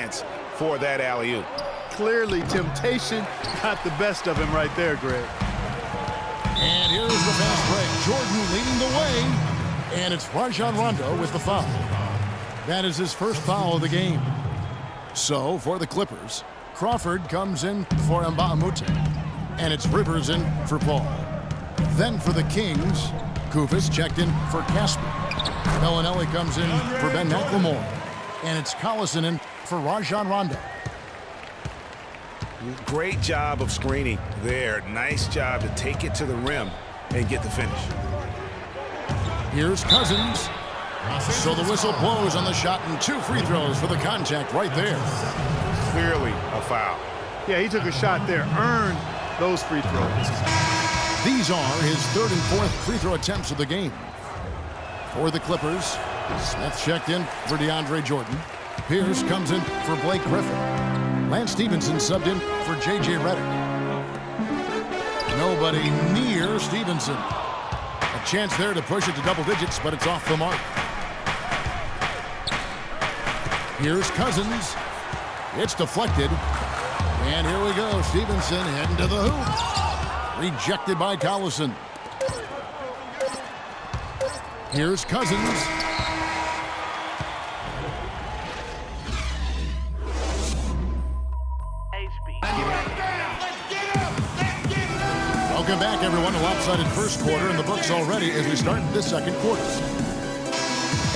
chance for that alley-oop. Clearly, temptation got the best of him right there, Greg. And here's the fast break. Jordan leading the way. And it's Rajon Rondo with the foul. That is his first foul of the game. So, for the Clippers, Crawford comes in for Mbah a Moute. And it's Rivers in for Paul. Then for the Kings, Koufos checked in for Casper. Bellinelli comes in for Ben McLemore. And it's Collison in for Rajon Rondo. Great job of screening there. Nice job to take it to the rim and get the finish. Here's Cousins. So the whistle blows on the shot and 2 free throws for the contact right there. Clearly a foul. Yeah, he took a shot there, earned those free throws. These are his 3rd and 4th free throw attempts of the game. For the Clippers, Smith checked in for DeAndre Jordan. Pierce comes in for Blake Griffin. Lance Stevenson subbed in for J.J. Redick. Nobody near Stevenson. A chance there to push it to double digits, but it's off the mark. Here's Cousins. It's deflected. And here we go. Stevenson heading to the hoop. Rejected by Collison. Here's Cousins. Welcome back, everyone. A lopsided first quarter in the books already as we start this second quarter.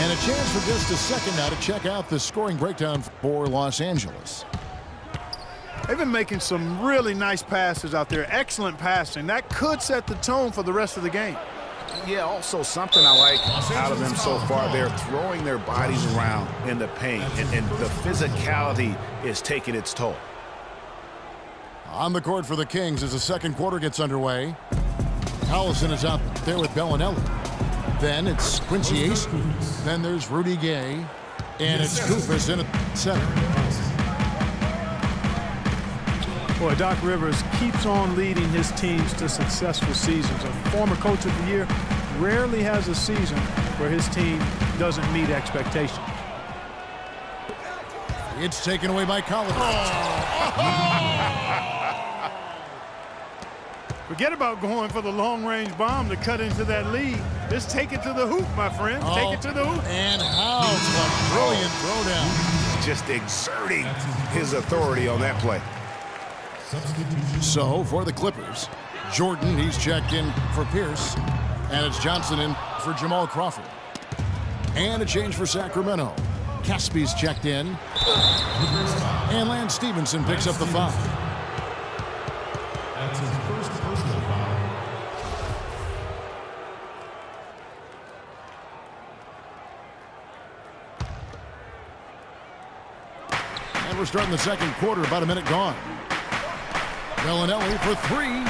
And a chance for just a second now to check out the scoring breakdown for Los Angeles. They've been making some really nice passes out there. Excellent passing. That could set the tone for the rest of the game. Yeah, also something I like out of them so far, they're throwing their bodies around in the paint, and the physicality is taking its toll. On the court for the Kings as the second quarter gets underway. Collison is out there with Bellinelli. Then it's Quincy Ace. Then there's Rudy Gay. And it's Koufos in at center. Boy, Doc Rivers keeps on leading his teams to successful seasons. A former coach of the year rarely has a season where his team doesn't meet expectations. It's taken away by Collins. Forget about going for the long-range bomb to cut into that lead. Just take it to the hoop, my friend. Take it to the hoop. And how a brilliant throwdown. Just exerting his authority on that play. So, for the Clippers, Jordan, he's checked in for Pierce. And it's Johnson in for Jamal Crawford. And a change for Sacramento. Caspi's checked in. And Lance Stevenson picks up the foul. That's his first personal foul. And we're starting the second quarter, about a minute gone. Bellinelli for 3.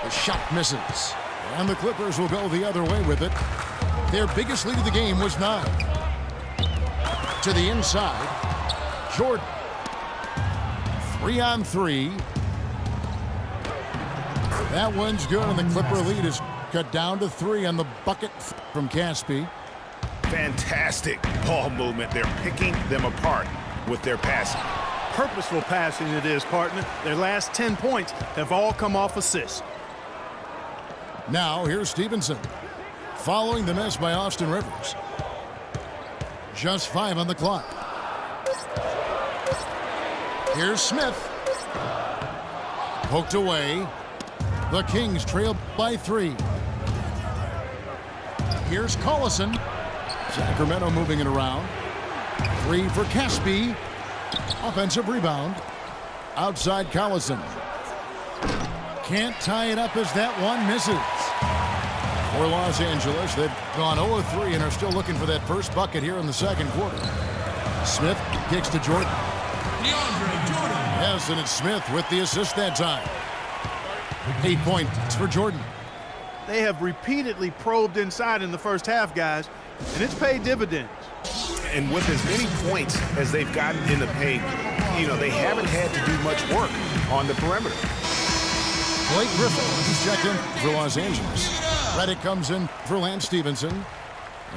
The shot misses. And the Clippers will go the other way with it. Their biggest lead of the game was 9. To the inside. Jordan. 3-on-3. That one's good, and the Clipper lead is cut down to 3 on the bucket from Caspi. Fantastic ball movement. They're picking them apart with their passing. Purposeful passing it is, partner. Their last 10 points have all come off assists. Now here's Stevenson. Following the miss by Austin Rivers. Just 5 on the clock. Here's Smith. Poked away. The Kings trail by 3. Here's Collison. Sacramento moving it around. 3 for Caspi. Offensive rebound. Outside Collison. Can't tie it up as that one misses. For Los Angeles, they've gone 0-3 and are still looking for that first bucket here in the second quarter. Smith kicks to Jordan. DeAndre Jordan. Yes, and it's Smith with the assist that time. 8 points for Jordan. They have repeatedly probed inside in the first half, guys, and it's paid dividends. And with as many points as they've gotten in the paint, you know, they haven't had to do much work on the perimeter. Blake Griffin is checked in for Los Angeles. Redick comes in for Lance Stevenson.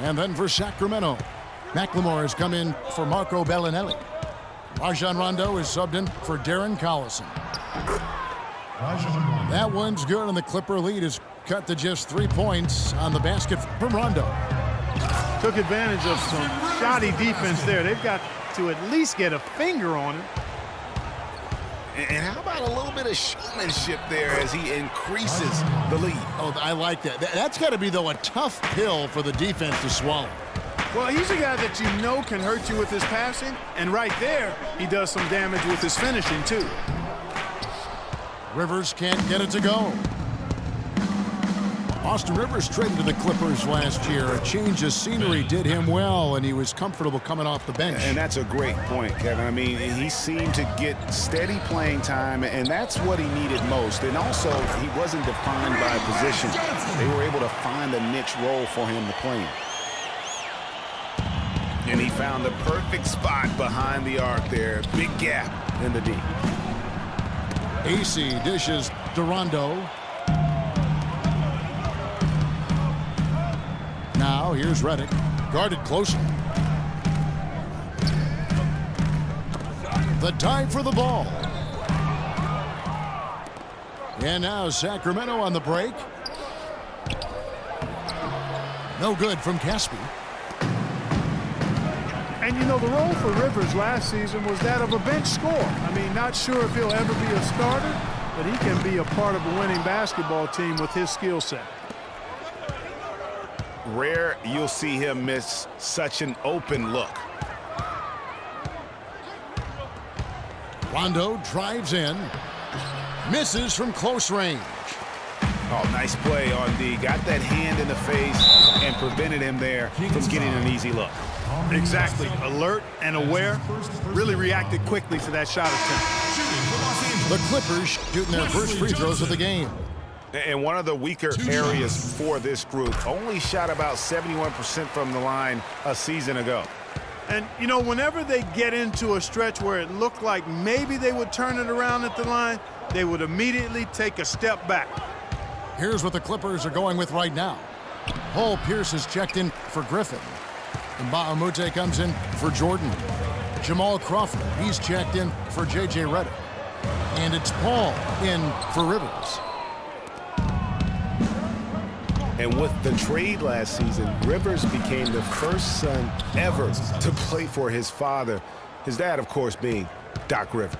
And then for Sacramento, McLemore has come in for Marco Bellinelli. Rajon Rondo is subbed in for Darren Collison. That one's good, and the Clipper lead is cut to just 3 points on the basket from Rondo. Took advantage of some shoddy defense there. They've got to at least get a finger on it. And how about a little bit of showmanship there as he increases the lead? Oh, I like that. That's got to be, though, a tough pill for the defense to swallow. Well, he's a guy that you know can hurt you with his passing, and right there, he does some damage with his finishing, too. Rivers can't get it to go. Austin Rivers traded to the Clippers last year. A change of scenery did him well, and he was comfortable coming off the bench. And that's a great point, Kevin. I mean, he seemed to get steady playing time, and that's what he needed most. And also, he wasn't defined by position. They were able to find a niche role for him to play in. And he found the perfect spot behind the arc there. Big gap in the D. AC dishes to Rondo. Now here's Redick, guarded closely. The dive for the ball. And now Sacramento on the break. No good from Caspi. And, you know, the role for Rivers last season was that of a bench scorer. I mean, not sure if he'll ever be a starter, but he can be a part of a winning basketball team with his skill set. Rare you'll see him miss such an open look. Rondo drives in. Misses from close range. Oh, nice play on D. Got that hand in the face and prevented him there from getting an easy look. Exactly. Alert and aware. Really reacted quickly to that shot attempt. The Clippers shooting their first free throws of the game. And one of the weaker areas for this group, only shot about 71% from the line a season ago. And, you know, whenever they get into a stretch where it looked like maybe they would turn it around at the line, they would immediately take a step back. Here's what the Clippers are going with right now. Paul Pierce is checked in for Griffin. And Mbah-a-Moute comes in for Jordan. Jamal Crawford, he's checked in for J.J. Redick. And it's Paul in for Rivers. And with the trade last season, Rivers became the first son ever to play for his father. His dad, of course, being Doc Rivers.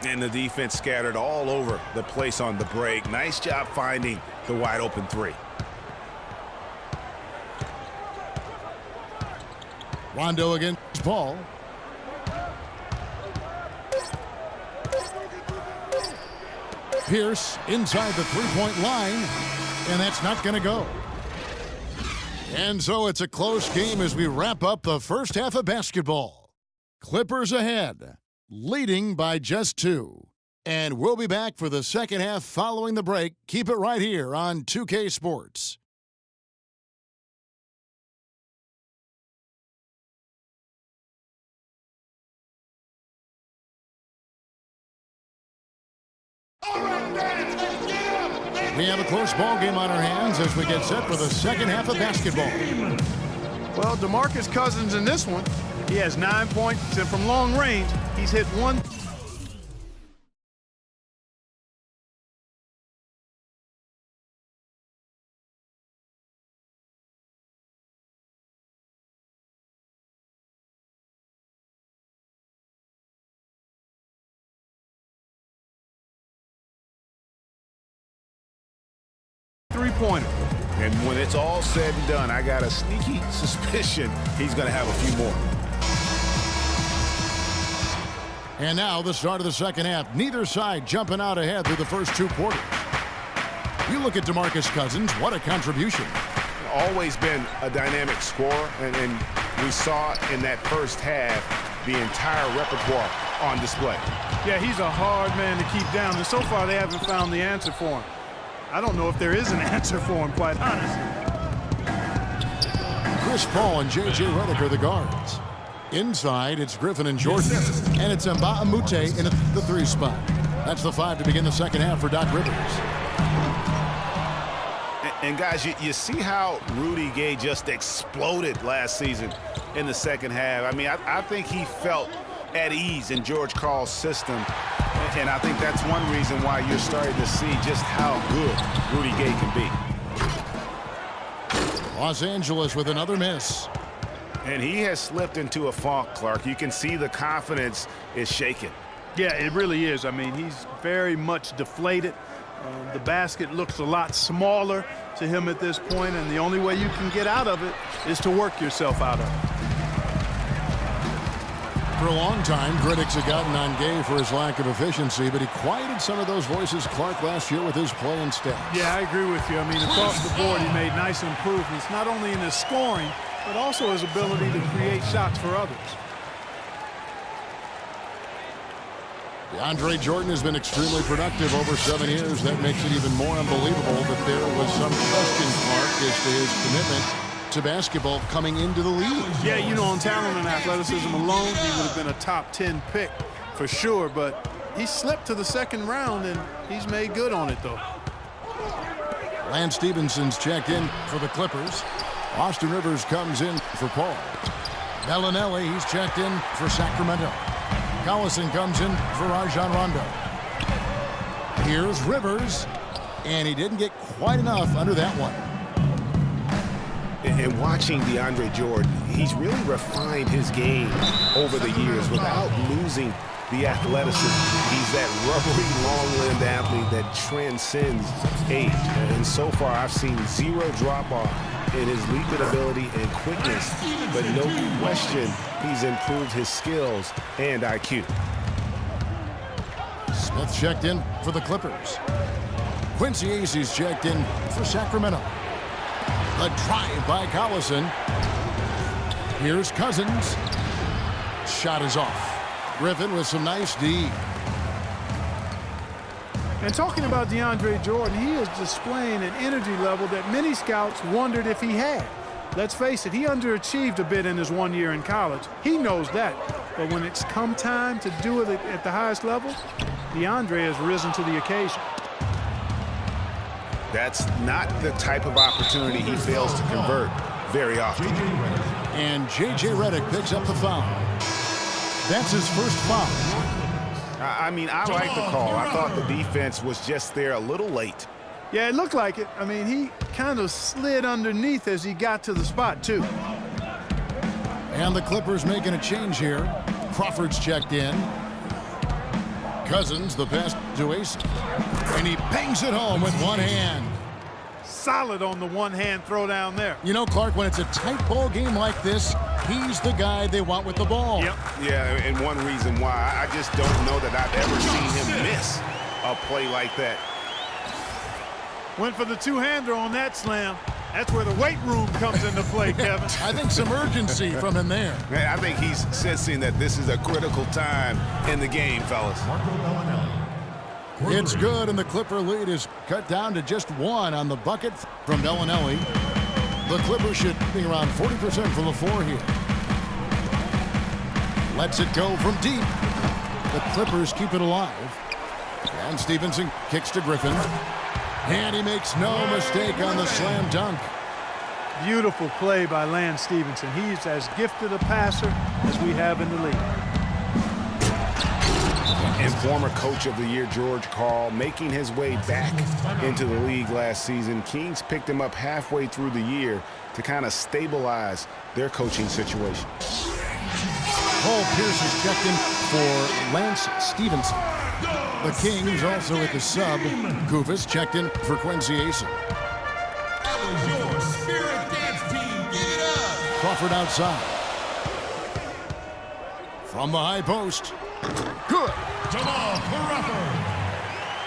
And the defense scattered all over the place on the break. Nice job finding the wide open three. Rondo against Paul. Pierce inside the three-point line, and that's not going to go. And so it's a close game as we wrap up the first half of basketball. Clippers ahead, leading by just 2. And we'll be back for the second half following the break. Keep it right here on 2K Sports. We have a close ball game on our hands as we get set for the second half of basketball. Well, DeMarcus Cousins in this one, he has 9 points, and from long range, he's hit one. Three-pointer. And when it's all said and done, I got a sneaky suspicion he's going to have a few more. And now the start of the second half. Neither side jumping out ahead through the first 2 quarters. You look at DeMarcus Cousins, what a contribution. Always been a dynamic scorer, and we saw in that first half the entire repertoire on display. Yeah, he's a hard man to keep down, and so far they haven't found the answer for him. I don't know if there is an answer for him, quite honestly. Chris Paul and J.J. Redick are the guards. Inside, it's Griffin and Jordan. And it's Mbah-a-Moute in the 3 spot. That's the 5 to begin the second half for Doc Rivers. And guys, you see how Rudy Gay just exploded last season in the second half. I mean, I think he felt at ease in George Karl's system. And I think that's one reason why you're starting to see just how good Rudy Gay can be. Los Angeles with another miss. And he has slipped into a funk, Clark. You can see the confidence is shaken. Yeah, it really is. I mean, he's very much deflated. The basket looks a lot smaller to him at this point, and the only way you can get out of it is to work yourself out of it. For a long time, critics have gotten on Gay for his lack of efficiency, but he quieted some of those voices, Clark, last year with his play and stats. Yeah, I agree with you. I mean, across the board, he made nice improvements, not only in his scoring, but also his ability to create shots for others. DeAndre Jordan has been extremely productive over 7 years. That makes it even more unbelievable that there was some question, Clark, as to his commitment to basketball coming into the league. Yeah, you know, on talent and athleticism alone, he would have been a top 10 pick for sure, but he slipped to the second round, and he's made good on it, though. Lance Stephenson's checked in for the Clippers. Austin Rivers comes in for Paul. Bellinelli, he's checked in for Sacramento. Collison comes in for Rajon Rondo. Here's Rivers, and he didn't get quite enough under that one. And watching DeAndre Jordan, he's really refined his game over the years without losing the athleticism. He's that rubbery, long-limbed athlete that transcends age. And so far, I've seen zero drop-off in his leaping ability and quickness, but no question he's improved his skills and IQ. Smith checked in for the Clippers. Quincy Aces checked in for Sacramento. A drive by Collison. Here's Cousins. Shot is off. Griffin with some nice D. And talking about DeAndre Jordan, he is displaying an energy level that many scouts wondered if he had. Let's face it, he underachieved a bit in his 1 year in college. He knows that. But when it's come time to do it at the highest level, DeAndre has risen to the occasion. That's not the type of opportunity he fails to convert very often. And J.J. Redick picks up the foul. That's his first foul. I mean, I like the call. I thought the defense was just there a little late. Yeah, it looked like it. I mean, he kind of slid underneath as he got to the spot, too. And the Clippers making a change here. Crawford's checked in. Cousins, the pass to Ace. And he bangs it home with one hand. Solid on the one-hand throw down there. You know, Clark, when it's a tight ball game like this, he's the guy they want with the ball. Yep. Yeah, and one reason why, I just don't know that I've ever seen him miss a play like that. Went for the two-hander on that slam. That's where the weight room comes into play, Kevin. I think some urgency from him there. I think he's sensing that this is a critical time in the game, fellas. It's good, and the Clipper lead is cut down to just 1 on the bucket from Bellinelli. The Clippers should be around 40% from the floor here. Lets it go from deep. The Clippers keep it alive. And Stevenson kicks to Griffin. And he makes no mistake on the slam dunk. Beautiful play by Lance Stevenson. He's as gifted a passer as we have in the league. And former coach of the year, George Karl, making his way back into the league last season. Kings picked him up halfway through the year to kind of stabilize their coaching situation. Paul Pierce is checked in for Lance Stevenson. The Kings also at the sub. Kufis checked in for Quincy Ace. That was your Spirit Dance Team. Get it up. Crawford outside. From the high post. Good. Jamal Crawford.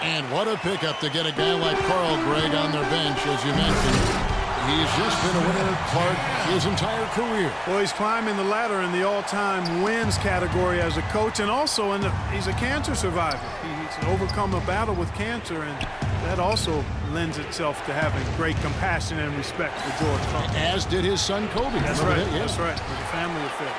And what a pickup to get a guy like Carl Gregg on their bench, as you mentioned. He's just been a winner, Clark, his entire career. Well, he's climbing the ladder in the all-time wins category as a coach, and also he's a cancer survivor. He's overcome a battle with cancer, and that also lends itself to having great compassion and respect for George Karl. As did his son, Kobe. That's Remember right. that? Yes. That's right. It was a family affair.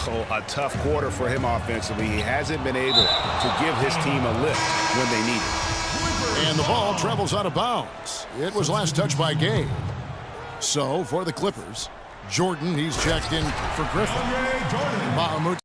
Oh, a tough quarter for him offensively. He hasn't been able to give his team a lift when they need it. And the ball travels out of bounds. It was last touched by Gay. So, for the Clippers, Jordan, he's checked in for Griffin. DeAndre Jordan. Mahamud